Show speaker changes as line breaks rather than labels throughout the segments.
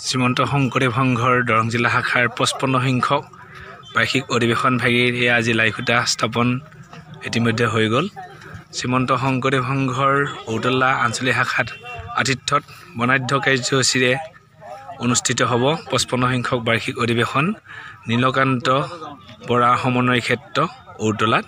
শ্ৰীমন্ত শংকৰদেৱ সংঘৰ দৰং জিলা শাখাৰ 55 সংখ্যক বাৰ্ষিক অধিৱেশন ভাগিৰ আজি লাইখুটা স্থাপন ইতিমধ্যে হৈ গ'ল। শ্ৰীমন্ত শংকৰদেৱ সংঘৰ ঔতলা আঞ্চলিক শাখাত আতিথ্যত বৰ্ণাঢ্য কাৰ্যসূচীৰে অনুষ্ঠিত হ'ব 55 সংখ্যক বাৰ্ষিক অধিৱেশন নীলকান্ত বৰা সমন্বয় ক্ষেত্ৰ ঔতলাত।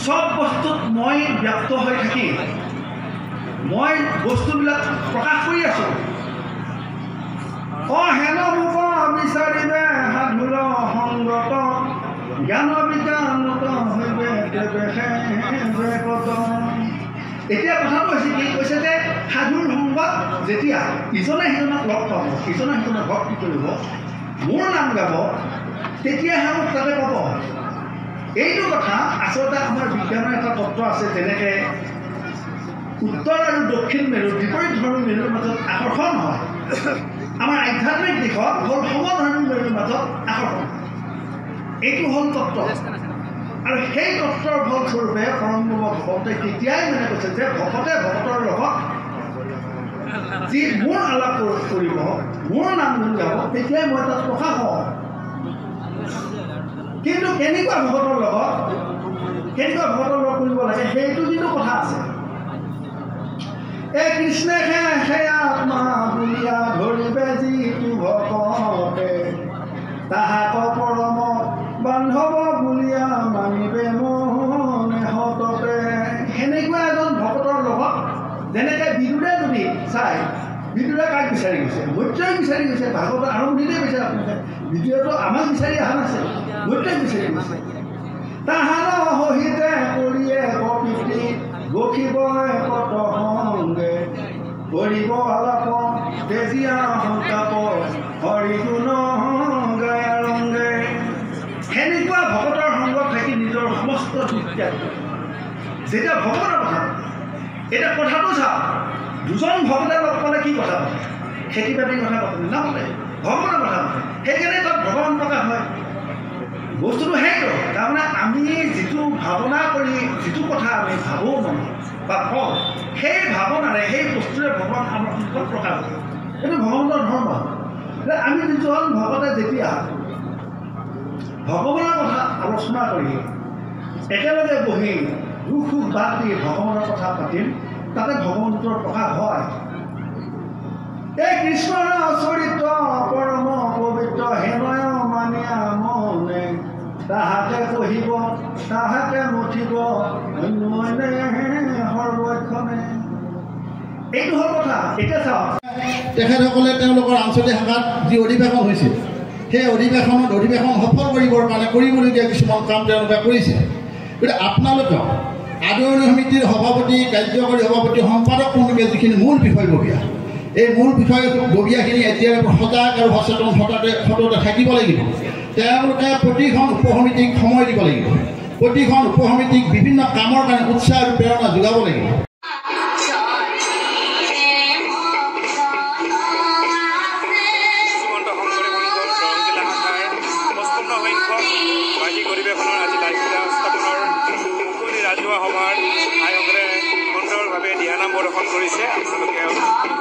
সব বস্তুত মই ব্যক্ত হৈ থাকি মই বস্তুবিলাক প্ৰকাশ কৰি আছো। হেন মুখ বিচাৰিবে সাধুৰ সংগত জ্ঞান বিজ্ঞানত হৈবে এতিয়া কথাটো হৈছে কি কৈছে যে সাধুৰ সংগত যেতিয়া ইজনে সিজনক লগ পাব, ইজনে সিজনক ভক্তি কৰিব, মোৰ নাম গাব, তেতিয়াহে মোক তাতে পাব। এইটো কথা আচলতে আমাৰ বিজ্ঞানৰ এটা তত্ত্ব আছে, যেনেকৈ উত্তৰ আৰু দক্ষিণ মেৰু বিপৰীত ধৰ্মী মেৰুৰ মাজত আকৰ্ষণ হয়, আমাৰ আধ্যাত্মিক দিশত হ'ল সমধৰ্মী মেৰুৰ মাজত আকৰ্ষণ। এইটো হ'ল তত্ত্ব, আৰু সেই তত্ত্বৰ ফলস্বৰূপে পৰমব্ৰহ্ম ভকতে তেতিয়াই মানে কৈছে যে ভকতে ভকতৰ লগত যি মোৰ আলাপ কৰিব, মোৰ নাম গুণ গাব, তেতিয়াই মই তাত প্ৰকাশ হওঁ। কিন্তু কেনেকুৱা ভকতৰ লগত কৰিব লাগে সেইটো কিন্তু কথা আছে। এই কৃষ্ণে সেয়া আত্মা বুলিয়া ধৰিবে যিটো ভকতে, তাহাক পৰম বান্ধৱ বুলিয়া মানিবে মনে সততে। সেনেকুৱা এজন ভকতৰ লগত যেনেকৈ বিদুৰে যদি চাই, বিদুৰে কাক বিচাৰি গৈছে? মৈত্ৰেয়ক বিচাৰি গৈছে। ভাগৱতৰ আৰম্ভণিতে কৈছে আপোনালোকে, বিদুৰেতো আমাক বিচাৰি অহা নাছিল, মৈত্ৰেয়ক বিচাৰি গৈছে। তাহাৰ সহিতে কৰিয়ে প্ৰকৃতি গঠিব কত সংগে, কৰিব আলাপ তেজীয়া সংতাপ হৰিগুণ গায় ৰংগে। সেনেকুৱা ভকতৰ সংগত থাকি নিজৰ সমস্ত ত্যাগ যেতিয়া ভকতৰ কথা। এতিয়া কথাটো চাওক, দুজন ভকতে লগ পালে কি কথা পাতে? খেতি বাতিৰ কথা পাতে নাপাতে, ভগৱানৰ কথা পাতে। সেইকাৰণে তাত ভগৱান প্ৰকাশ হয়। বস্তুটো সেইটো, তাৰমানে আমি যিটো ভাৱনা কৰি যিটো কথা আমি ভাবোঁ মনত বা কওঁ, সেই ভাৱনাৰে সেই বস্তুৰে ভগৱান আমাৰ অন্তৰত প্ৰকাশ হয়। এইটো ভগৱানৰ ধৰ্ম। আমি দুজন ভকতে যেতিয়া ভগৱানৰ কথা আলোচনা কৰি একেলগে বহি দুখ সুখ বাদ দি ভগৱানৰ কথা পাতিম, তাতে ভগৱন্তৰ প্ৰকাশ হয়। এই কৃষ্ণৰ চৰিত্ৰ পৰম পবিত্ৰ হেনয় মানিয়া মনে, তাহাকে কহিব তাহাকে মঠিব অন্যনে সৰ্বক্ষণে। এইটো হ'ল কথা। এতিয়া চাওক, তেখেতসকলে তেওঁলোকৰ আঞ্চলিক শাখাত যি অধিৱেশন হৈছিল, সেই অধিৱেশন সফল কৰিবৰ কাৰণে কৰিবলগীয়া কিছুমান কাম তেওঁলোকে কৰিছিল। গতিকে আপোনালোকে আদৰণি সমিতিৰ সভাপতি, কাৰ্যকৰী সভাপতি, সম্পাদক কৰ্মীকে যিখিনি মূল বিষয়ববীয়া, এই মূল বিষয়ববীয়াখিনি এতিয়াৰ সজাগ আৰু সততে থাকিব লাগিব। তেওঁলোকে প্ৰতিখন উপসমিতিক সময় দিব লাগিব, প্ৰতিখন উপসমিতিক বিভিন্ন কামৰ কাৰণে উৎসাহ আৰু প্ৰেৰণা যোগাব লাগিব।
অধিৱেশনৰ আজি লাইখুটা স্থাপনৰ মুকলি ৰাজহুৱা সভাৰ আয়োগৰে সুন্দৰভাৱে দৰ্শন কৰিছে আপোনালোকে